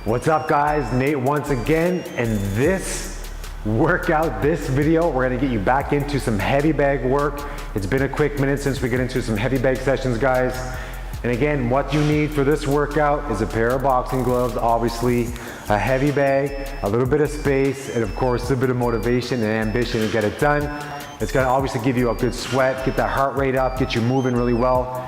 What's up guys, Nate once again, and this workout, this video, we're gonna get you back into some heavy bag work. It's been a quick minute since we get into some heavy bag sessions, guys. And again, what you need for this workout is a pair of boxing gloves, obviously, a heavy bag, a little bit of space, and of course, a bit of motivation and ambition to get it done. It's gonna obviously give you a good sweat, get that heart rate up, get you moving really well,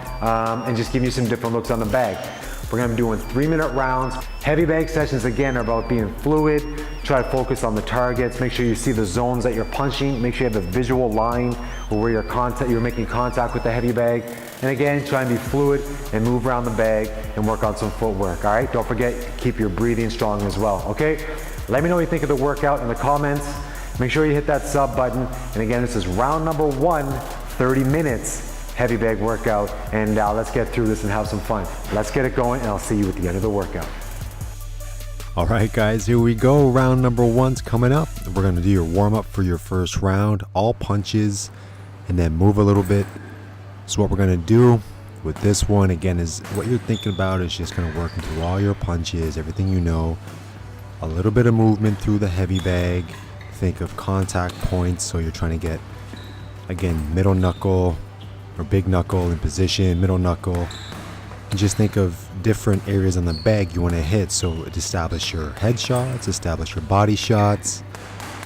and just give you some different looks on the bag. We're gonna be doing 3-minute rounds. Heavy bag sessions, again, are about being fluid. Try to focus on the targets. Make sure you see the zones that you're punching. Make sure you have a visual line where you're making contact with the heavy bag. And again, try and be fluid and move around the bag and work on some footwork, all right? Don't forget, keep your breathing strong as well, okay? Let me know what you think of the workout in the comments. Make sure you hit that sub button. And again, this is round number 1, 30 minutes. Heavy bag workout, and let's get through this and have some fun. Let's get it going, and I'll see you at the end of the workout. All right, guys, here we go. Round number 1's coming up. We're gonna do your warm-up for your first round, all punches, and then move a little bit. So what we're gonna do with this one, again, is what you're thinking about is just kind of working through all your punches, everything you know, a little bit of movement through the heavy bag. Think of contact points, so you're trying to get, again, middle knuckle, or big knuckle in position, middle knuckle, and just think of different areas on the bag you want to hit. So establish your head shots, establish your body shots,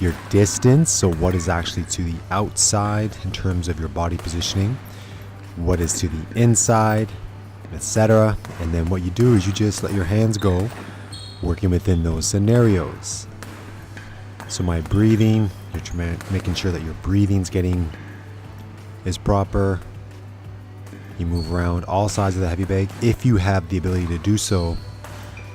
your distance, so what is actually to the outside in terms of your body positioning, what is to the inside, etc. And then what you do is you just let your hands go, working within those scenarios. So my breathing, you're making sure that your breathing's is proper. You move around all sides of the heavy bag if you have the ability to do so.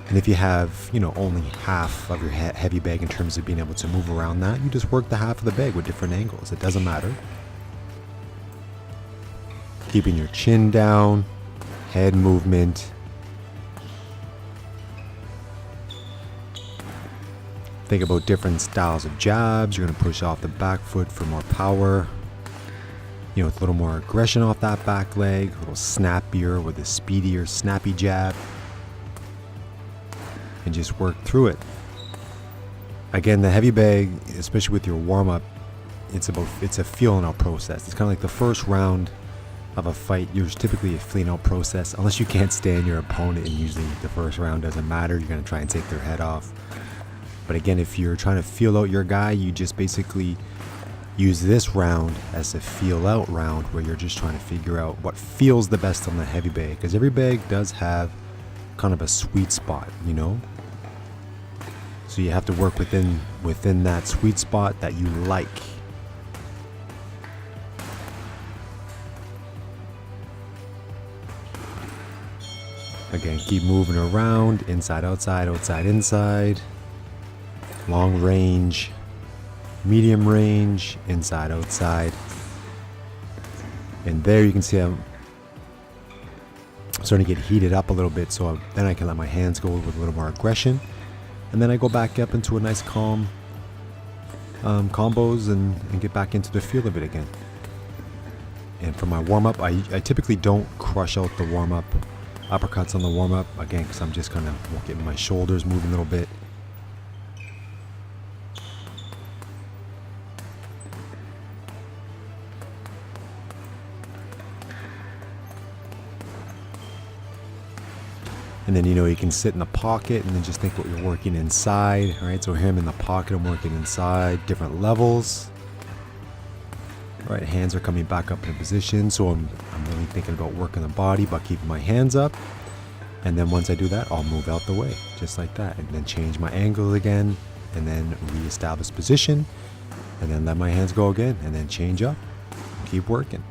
And if you have, only half of your heavy bag in terms of being able to move around that, you just work the half of the bag with different angles. It doesn't matter. Keeping your chin down, head movement. Think about different styles of jabs. You're going to push off the back foot for more power. With a little more aggression off that back leg, a little snappier with a speedier, snappy jab, and just work through it. Again, the heavy bag, especially with your warm-up, it's a feeling out process. It's kind of like the first round of a fight. There's typically a feeling out process, unless you can't stand your opponent, and usually the first round doesn't matter. You're going to try and take their head off. But again, if you're trying to feel out your guy, you just basically use this round as a feel out round, where you're just trying to figure out what feels the best on the heavy bag, because every bag does have kind of a sweet spot, so you have to work within that sweet spot that you like. Again, keep moving around, inside outside, outside inside, long range, medium range, inside outside. And there you can see I'm starting to get heated up a little bit, so then I can let my hands go with a little more aggression, and then I go back up into a nice calm combos and get back into the feel of it again. And for my warm-up, I typically don't crush out the warm-up uppercuts on the warm-up, again, because I'm just kind of getting my shoulders moving a little bit. And then, you can sit in the pocket and then just think what you're working inside. All right, so here I'm in the pocket, I'm working inside, different levels. All right, hands are coming back up in position. So I'm really thinking about working the body by keeping my hands up. And then once I do that, I'll move out the way, just like that. And then change my angle again, and then reestablish position. And then let my hands go again, and then change up, and keep working.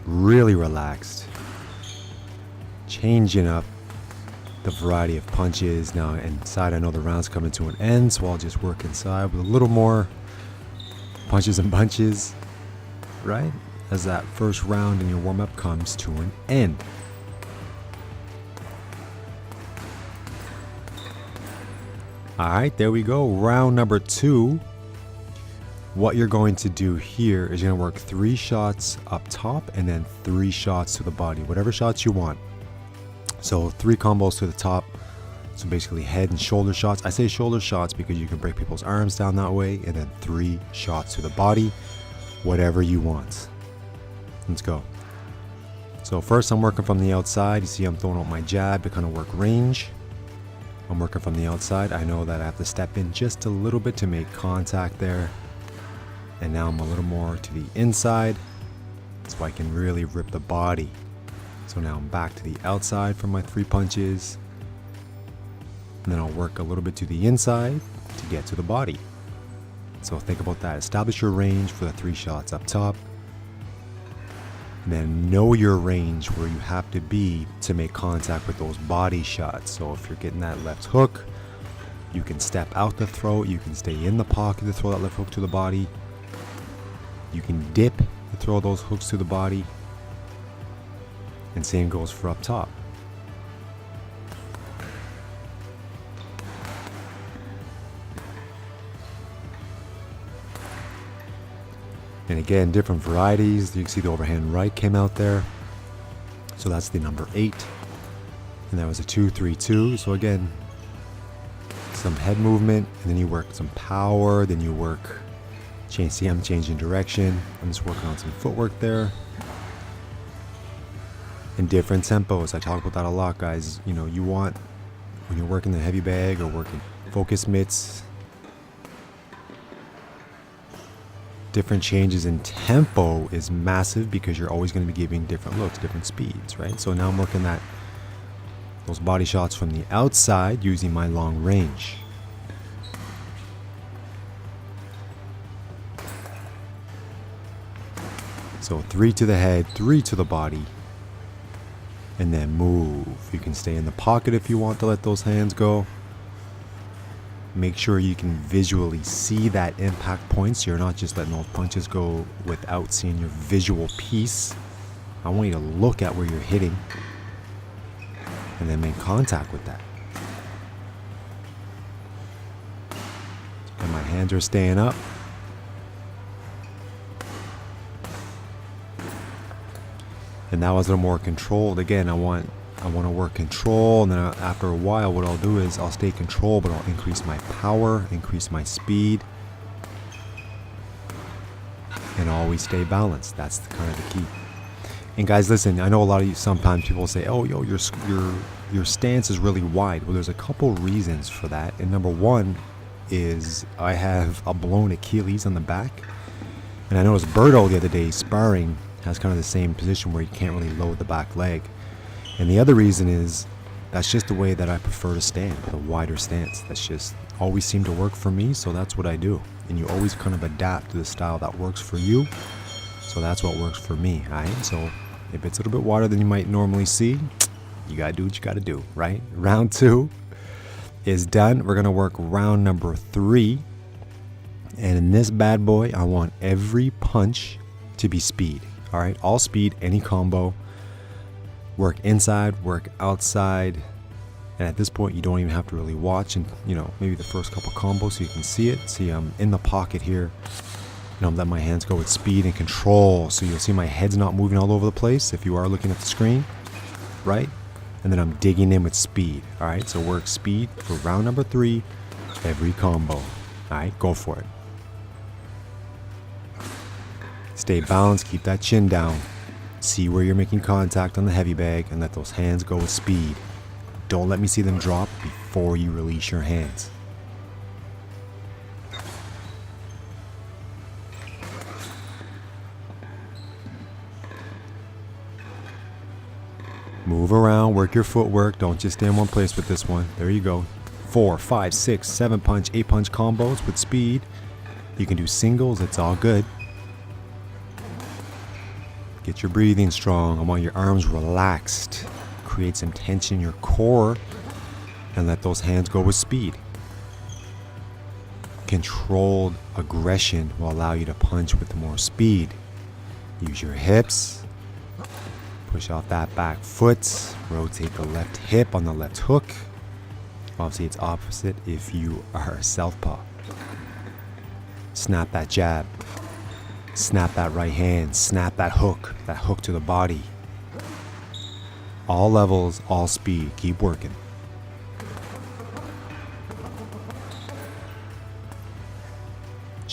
Really relaxed. Changing up the variety of punches. Now inside, I know the round's coming to an end, so I'll just work inside with a little more punches and bunches, right? As that first round in your warm-up comes to an end. All right, there we go. Round number 2. What you're going to do here is you're going to work 3 shots up top and then 3 shots to the body, whatever shots you want. So 3 combos to the top, So basically head and shoulder shots. I say shoulder shots because you can break people's arms down that way, and then 3 shots to the body, whatever you want. Let's go. So first I'm working from the outside. You see I'm throwing out my jab to kind of work range. I'm working from the outside. I know that I have to step in just a little bit to make contact there. And now I'm a little more to the inside so I can really rip the body. So now I'm back to the outside for my 3 punches. And then I'll work a little bit to the inside to get to the body. So think about that. Establish your range for the 3 shots up top. And then know your range where you have to be to make contact with those body shots. So if you're getting that left hook, you can step out the throat. You can stay in the pocket to throw that left hook to the body. You can dip to throw those hooks to the body. And same goes for up top. And again, different varieties. You can see the overhand right came out there. So that's the number 8. And that was a 2-3-2. So again, some head movement, and then you work some power, then you work change. See, I'm changing direction. I'm just working on some footwork there. In different tempos. I talk about that a lot, guys. You know, you want, when you're working the heavy bag or working focus mitts, different changes in tempo is massive because you're always going to be giving different looks, different speeds, right? So now I'm working those body shots from the outside using my long range. So 3 to the head, 3 to the body, and then move. You can stay in the pocket if you want to let those hands go. Make sure you can visually see that impact point, so you're not just letting those punches go without seeing your visual piece. I want you to look at where you're hitting and then make contact with that. And my hands are staying up. And that was a little more controlled. Again, I want to work control, and then after a while what I'll do is I'll stay controlled, but I'll increase my power, increase my speed, and always stay balanced. That's kind of the key. And guys, listen, I know a lot of you, sometimes people say, oh, yo, your stance is really wide. Well, there's a couple reasons for that. And number one is I have a blown Achilles on the back. And I noticed Berto the other day sparring has kind of the same position where you can't really load the back leg. And the other reason is that's just the way that I prefer to stand, with a wider stance. That's just always seemed to work for me, so that's what I do. And you always kind of adapt to the style that works for you. So that's what works for me, right? So if it's a little bit wider than you might normally see, you gotta do what you gotta do, right? Round 2 is done. We're gonna work round number 3. And in this bad boy, I want every punch to be speed. All right, all speed, any combo. Work inside, work outside. And at this point, you don't even have to really watch, and maybe the first couple combos so you can see it. See, I'm in the pocket here. I'm letting my hands go with speed and control. So you'll see my head's not moving all over the place if you are looking at the screen, right? And then I'm digging in with speed. All right, so work speed for round number 3, every combo. All right, go for it. Stay balanced, keep that chin down. See where you're making contact on the heavy bag and let those hands go with speed. Don't let me see them drop before you release your hands. Move around, work your footwork. Don't just stay in one place with this one. There you go. 4, 5, 6, 7 punch, 8 punch combos with speed. You can do singles, it's all good. Get your breathing strong. I want your arms relaxed. Create some tension in your core and let those hands go with speed. Controlled aggression will allow you to punch with more speed. Use your hips. Push off that back foot. Rotate the left hip on the left hook. Obviously, it's opposite if you are a southpaw. Snap that jab. Snap that right hand. Snap that hook to the body. All levels, all speed. Keep working.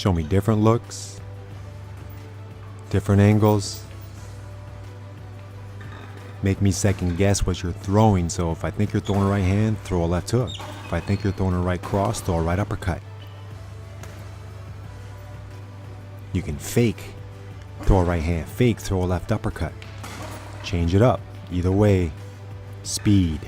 Show me different looks, different angles. Make me second guess what you're throwing. So if I think you're throwing a right hand, throw a left hook. If I think you're throwing a right cross, throw a right uppercut. You can fake, throw a right hand, fake, throw a left uppercut. Change it up. Either way, speed.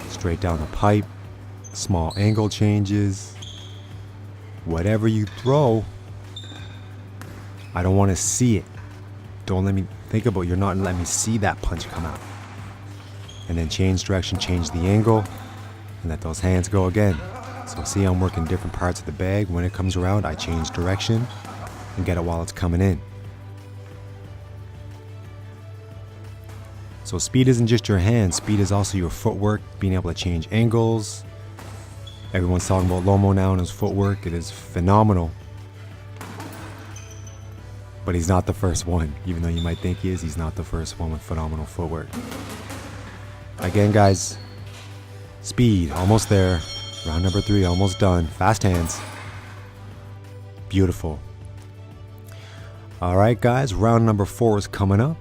Straight down the pipe, small angle changes. Whatever you throw, I don't want to see it. Don't let me think about it. You're not letting me see that punch come out. And then change direction, change the angle, and let those hands go again. So see, I'm working different parts of the bag. When it comes around, I change direction and get it while it's coming in. So speed isn't just your hands, speed is also your footwork, being able to change angles. Everyone's talking about Lomo now and his footwork. It is phenomenal. But he's not the first one. Even though you might think he is, he's not the first one with phenomenal footwork. Again, guys, speed, almost there. Round number 3, almost done. Fast hands. Beautiful. All right, guys, round number 4 is coming up.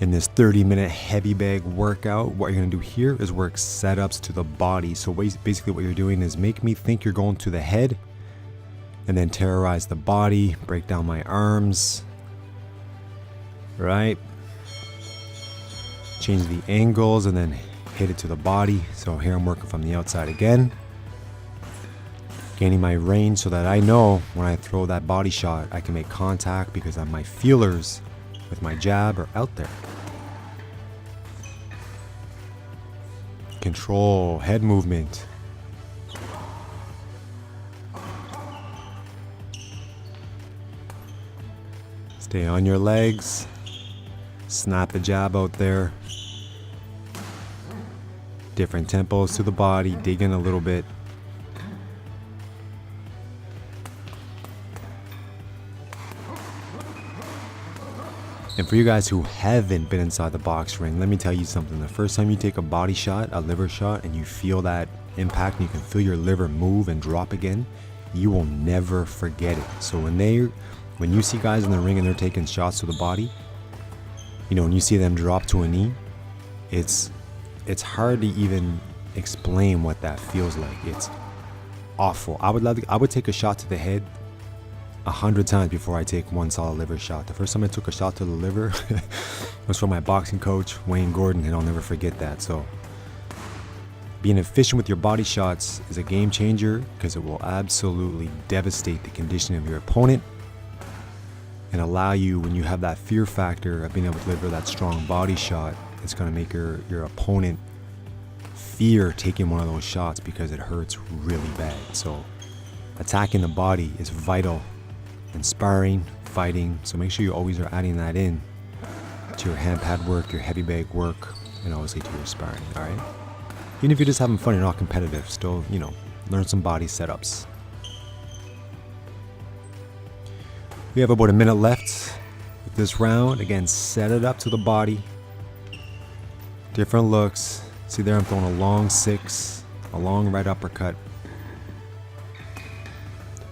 In this 30-minute heavy bag workout, what you're going to do here is work setups to the body. So basically what you're doing is make me think you're going to the head and then terrorize the body, break down my arms, right? Change the angles and then hit it to the body. So here I'm working from the outside again. Gaining my range so that I know when I throw that body shot, I can make contact because my feelers with my jab are out there. Control, head movement. Stay on your legs. Snap the jab out there. Different tempos to the body. Dig in a little bit. And for you guys who haven't been inside the box ring, let me tell you something. The first time you take a body shot, a liver shot, and you feel that impact and you can feel your liver move and drop again, you will never forget it. So when you see guys in the ring and they're taking shots to the body, you know, when you see them drop to a knee, it's hard to even explain what that feels like. It's awful. I would take a shot to the head 100 times before I take one solid liver shot. The first time I took a shot to the liver was from my boxing coach, Wayne Gordon, and I'll never forget that. So being efficient with your body shots is a game changer because it will absolutely devastate the conditioning of your opponent and allow you, when you have that fear factor of being able to deliver that strong body shot, it's going to make your opponent fear taking one of those shots because it hurts really bad. So attacking the body is vital in sparring, fighting, so make sure you always are adding that in to your hand pad work, your heavy bag work, and obviously to your sparring, all right? Even if you're just having fun, you're not competitive, still, you know, learn some body setups. We have about a minute left with this round. Again, set it up to the body. Different looks. See there, I'm throwing a long 6, a long right uppercut.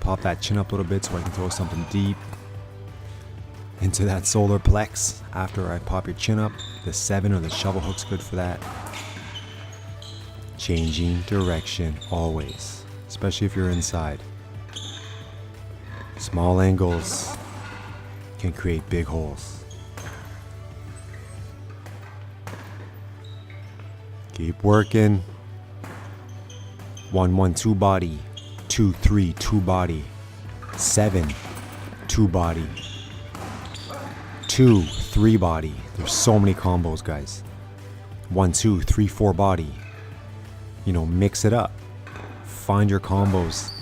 Pop that chin up a little bit so I can throw something deep into that solar plex after I pop your chin up. The 7 or the shovel hook's good for that. Changing direction always, especially if you're inside. Small angles can create big holes. Keep working. 1, 1, 2 body. 2, 3, 2 body. 7, 2 body. 2, 3 body. There's so many combos, guys. 1, 2, 3, 4 body. You know, mix it up. Find your combos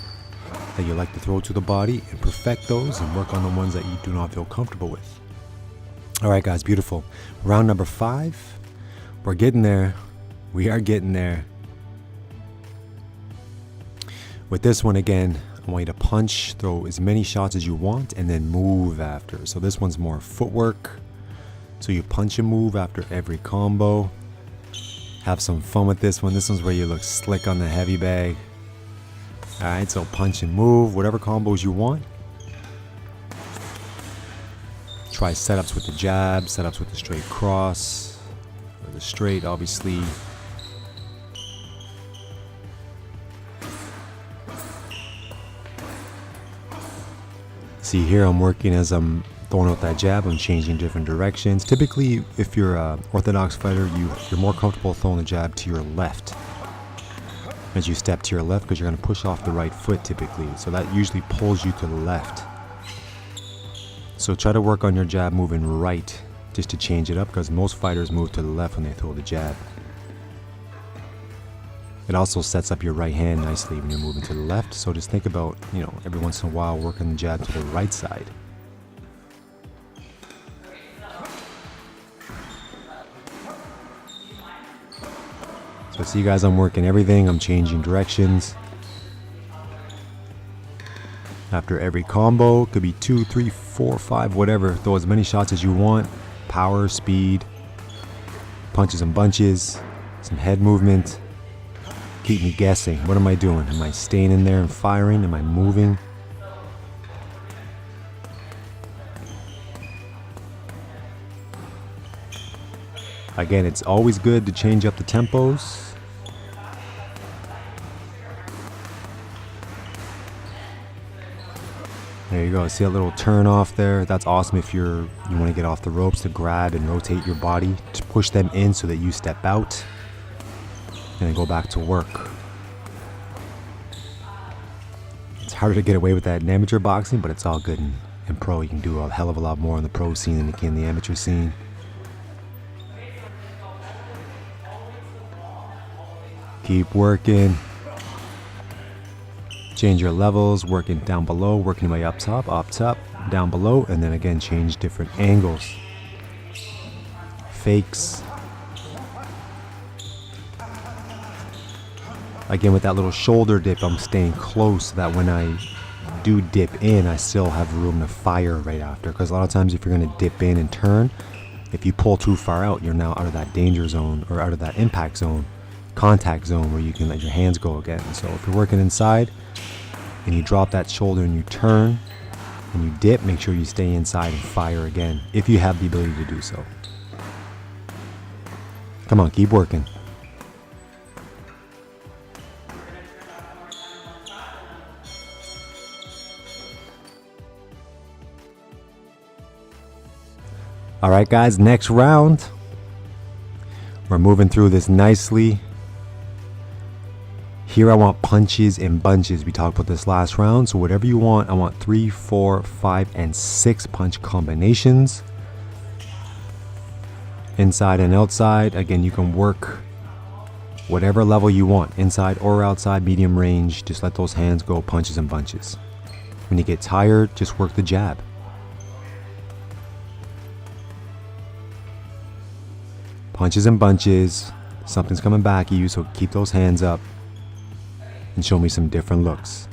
that you like to throw to the body and perfect those and work on the ones that you do not feel comfortable with. All right, guys, beautiful. Round number 5. We're getting there. We are getting there. With this one, again, I want you to punch, throw as many shots as you want, and then move after. So this one's more footwork. So you punch and move after every combo. Have some fun with this one. This one's where you look slick on the heavy bag. Alright, so punch and move, whatever combos you want. Try setups with the jab, setups with the straight cross, or the straight, obviously. See here, I'm working as I'm throwing out that jab, I'm changing different directions. Typically, if you're an orthodox fighter, you're more comfortable throwing the jab to your left as you step to your left, because you're going to push off the right foot typically. So that usually pulls you to the left. So try to work on your jab moving right just to change it up, because most fighters move to the left when they throw the jab. It also sets up your right hand nicely when you're moving to the left. So just think about, every once in a while working the jab to the right side. So see guys, I'm working everything. I'm changing directions. After every combo, could be 2, 3, 4, 5, whatever. Throw as many shots as you want. Power, speed, punches and bunches, some head movement. Keep me guessing. What am I doing? Am I staying in there and firing? Am I moving? Again, it's always good to change up the tempos. There you go. See a little turn off there? That's awesome if you want to get off the ropes, to grab and rotate your body, to push them in so that you step out and then go back to work. It's harder to get away with that in amateur boxing, but it's all good in pro. You can do a hell of a lot more in the pro scene than you can in the amateur scene. Keep working. Change your levels, working down below, working your way up top, down below, and then again change different angles. Fakes. Again, with that little shoulder dip, I'm staying close so that when I do dip in, I still have room to fire right after. Because a lot of times if you're going to dip in and turn, if you pull too far out, you're now out of that danger zone, or out of that impact zone, contact zone, where you can let your hands go again. So if you're working inside and you drop that shoulder and you turn and you dip, make sure you stay inside and fire again if you have the ability to do so. Come on, keep working. All right, guys, next round. We're moving through this nicely. Here I want punches and bunches. We talked about this last round. So whatever you want, I want 3, 4, 5, and 6 punch combinations. Inside and outside. Again, you can work whatever level you want. Inside or outside, medium range. Just let those hands go, punches and bunches. When you get tired, just work the jab. Punches and bunches. Something's coming back at you, so keep those hands up and show me some different looks.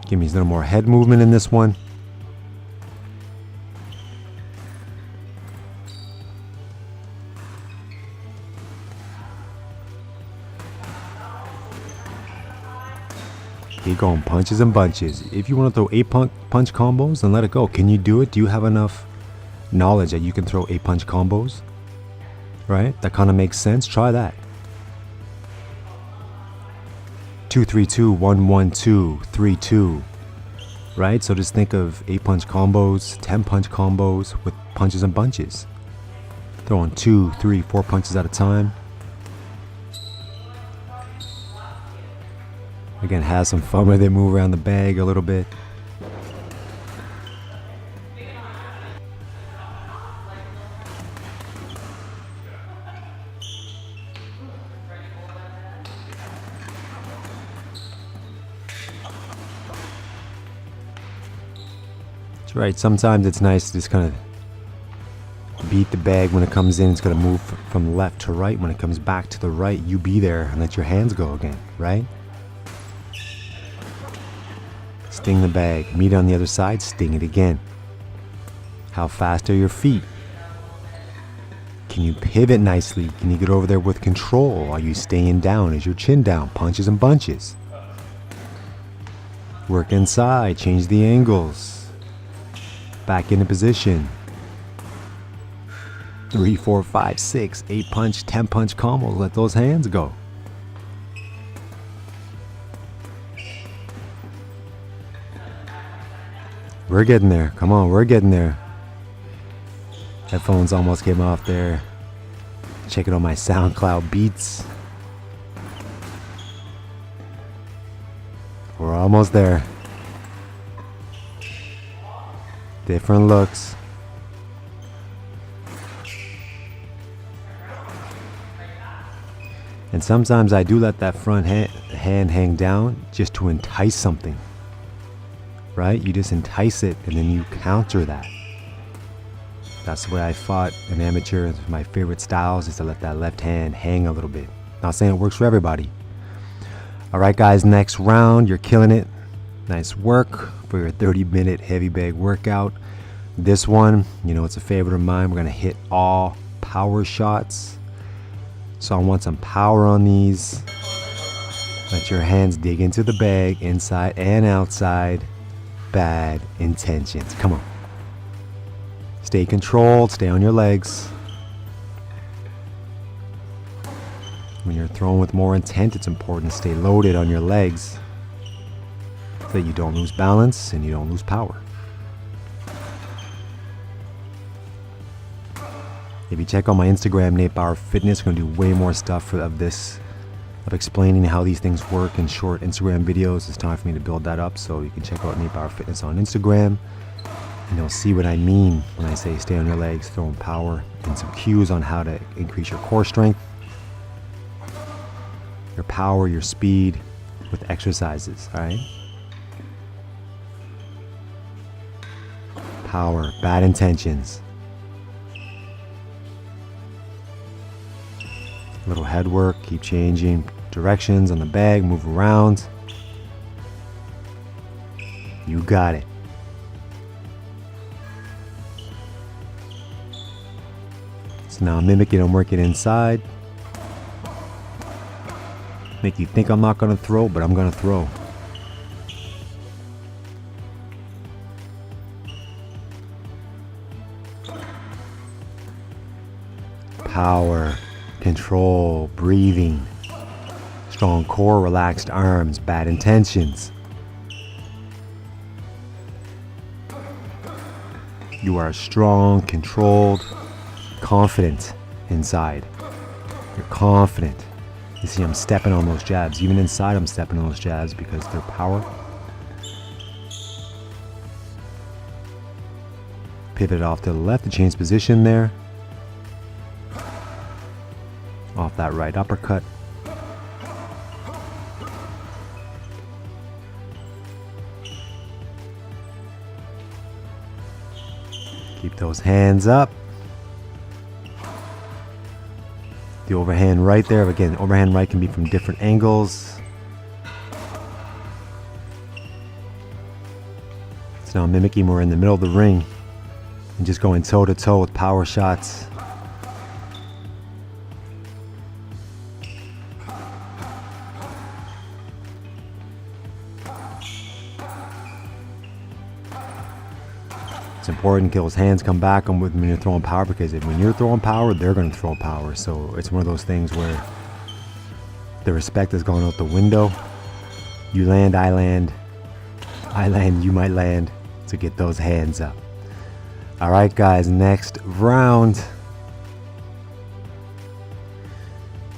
Give me a little more head movement in this one. Keep going, punches and bunches. If you want to throw 8 punch combos, then let it go. Can you do it? Do you have enough knowledge that you can throw 8 punch combos? Right? That kind of makes sense. Try that. 2, 3, 2, 1, 1, 2, 3, 2. Right? So just think of 8 punch combos, 10 punch combos with punches and bunches. Throwing 2, 3, 4 punches at a time. Again, have some fun with it. Move around the bag a little bit. That's right. Sometimes it's nice to just kind of Beat the bag when it comes in. It's going to move from left to right. When it comes back to the right, you be there and let your hands go again, right? Sting the bag. Meet it on the other side. Sting it again. How fast are your feet? Can you pivot nicely? Can you get over there with control? Are you staying down? Is your chin down? Punches and bunches. Work inside. Change the angles. Back into position. 3, 4, 5, 6, 8 punch, 10 punch combos. Let those hands go. We're getting there. Come on, we're getting there. Headphones almost came off there. Check it on my SoundCloud beats. We're almost there. Different looks. And sometimes I do let that front hand hang down just to entice something. Right? You just entice it and then you counter that. That's the way I fought an amateur. My favorite styles is to let that left hand hang a little bit. Not saying it works for everybody. All right, guys, next round. You're killing it. Nice work for your 30-minute heavy bag workout. This one, you know, it's a favorite of mine. We're going to hit all power shots. So I want some power on these. Let your hands dig into the bag, inside and outside. Bad intentions. Come on. Stay controlled. Stay on your legs. When you're throwing with more intent, it's important to stay loaded on your legs so that you don't lose balance and you don't lose power. If you check out my Instagram, Nate Bauer Fitness, we're going to do way more stuff of explaining how these things work in short Instagram videos. It's time for me to build that up, so you can check out Nate Bauer Fitness on Instagram, and you'll see what I mean when I say stay on your legs, throwing power, and some cues on how to increase your core strength, your power, your speed with exercises, all right? Power, bad intentions. Little head work, keep changing directions on the bag, move around. You got it. So now mimic it and work it inside. Make you think I'm not gonna throw, but I'm gonna throw. Power. Control, breathing, strong core, relaxed arms, bad intentions. You are strong, controlled, confident inside. You're confident. You see, I'm stepping on those jabs. Even inside, I'm stepping on those jabs because they're power. Pivot off to the left to change position there. Off that right uppercut. Keep those hands up. The overhand right there. Again, overhand right can be from different angles. So now mimicking, we're in the middle of the ring and just going toe to toe with power shots. It's important those hands come back on when you're throwing power, because when you're throwing power, they're going to throw power. So it's one of those things where the respect has gone out the window. You land, I land. I land, you might land. So get those hands up. All right, guys, next round.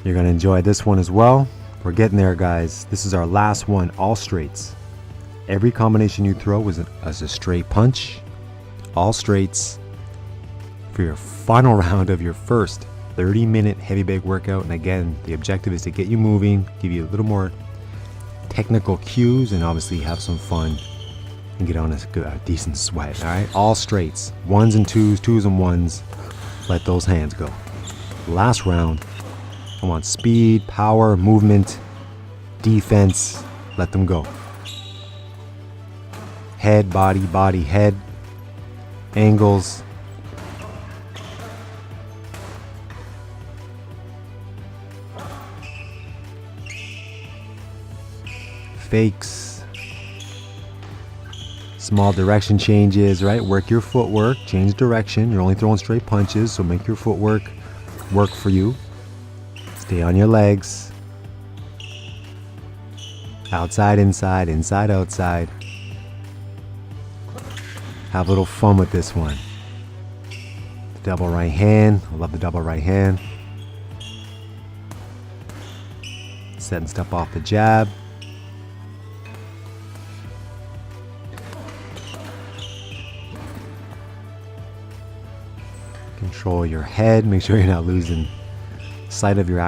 You're going to enjoy this one as well. We're getting there, guys. This is our last one, all straights. Every combination you throw is a straight punch. All straights for your final round of your first 30-minute heavy bag workout. And again, the objective is to get you moving, give you a little more technical cues, and obviously have some fun and get on a decent sweat. All right, all straights, ones and twos, twos and ones. let those hands go. Last round, I want speed, power, movement, defense, let them go. Head, body, body, head, angles. Fakes. Small direction changes, right? Work your footwork, change direction. You're only throwing straight punches, so make your footwork work for you. Stay on your legs. Outside, inside, inside, outside. Have a little fun with this one. Double right hand. I love the double right hand. Setting stuff off the jab. Control your head. Make sure you're not losing sight of your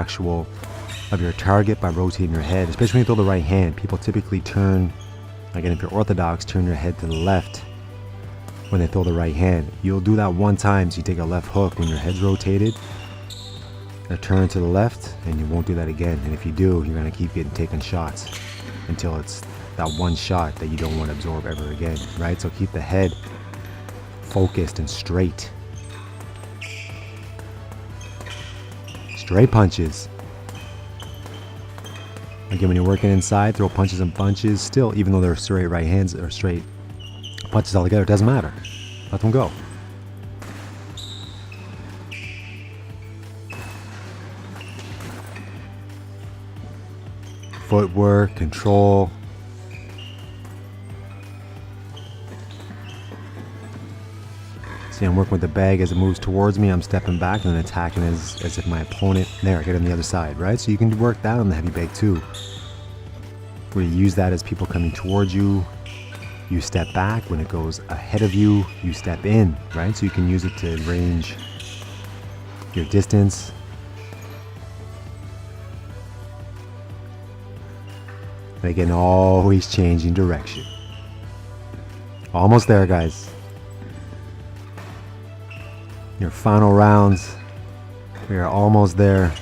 target by rotating your head, especially when you throw the right hand. People typically turn, again, if you're orthodox, turn your head to the left when they throw the right hand. You'll do that one time, so you take a left hook when your head's rotated, a turn to the left, and you won't do that again. And if you do, you're gonna keep taking shots until it's that one shot that you don't want to absorb ever again, right? So keep the head focused and straight. Straight punches. Again, when you're working inside, throw punches and bunches. Still, even though they're straight right hands or straight punches all together, it doesn't matter. Let them go. Footwork, control. See, I'm working with the bag as it moves towards me. I'm stepping back and then attacking as if my opponent, there, I get on the other side, right? So you can work that on the heavy bag too. Where you use that as people coming towards you. You step back. When it goes ahead of you, you step in, right? So you can use it to range your distance. And again, always changing direction. Almost there, guys. Your final rounds. We are almost there.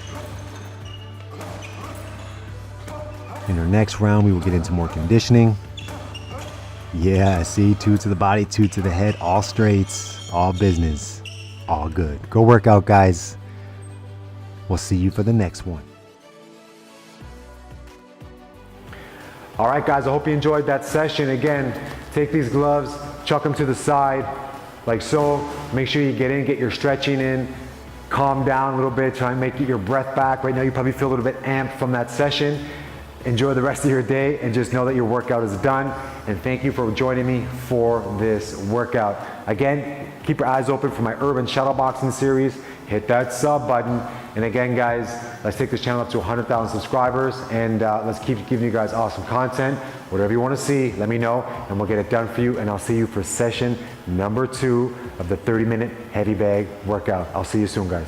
In our next round, we will get into more conditioning. Yeah, see, 2 to the body, 2 to the head, all straights, all business, all good. Go work out, guys. We'll see you for the next one. All right, guys, I hope you enjoyed that session. Again, take these gloves, chuck them to the side, like so. Make sure you get in, get your stretching in, calm down a little bit, try and make your breath back. Right now, you probably feel a little bit amped from that session. Enjoy the rest of your day and just know that your workout is done. And thank you for joining me for this workout. Again, keep your eyes open for my urban shadowboxing series. Hit that sub button. And again, guys, let's take this channel up to 100,000 subscribers and let's keep giving you guys awesome content. Whatever you want to see, let me know and we'll get it done for you. And I'll see you for session number 2 of the 30-minute heavy bag workout. I'll see you soon, guys.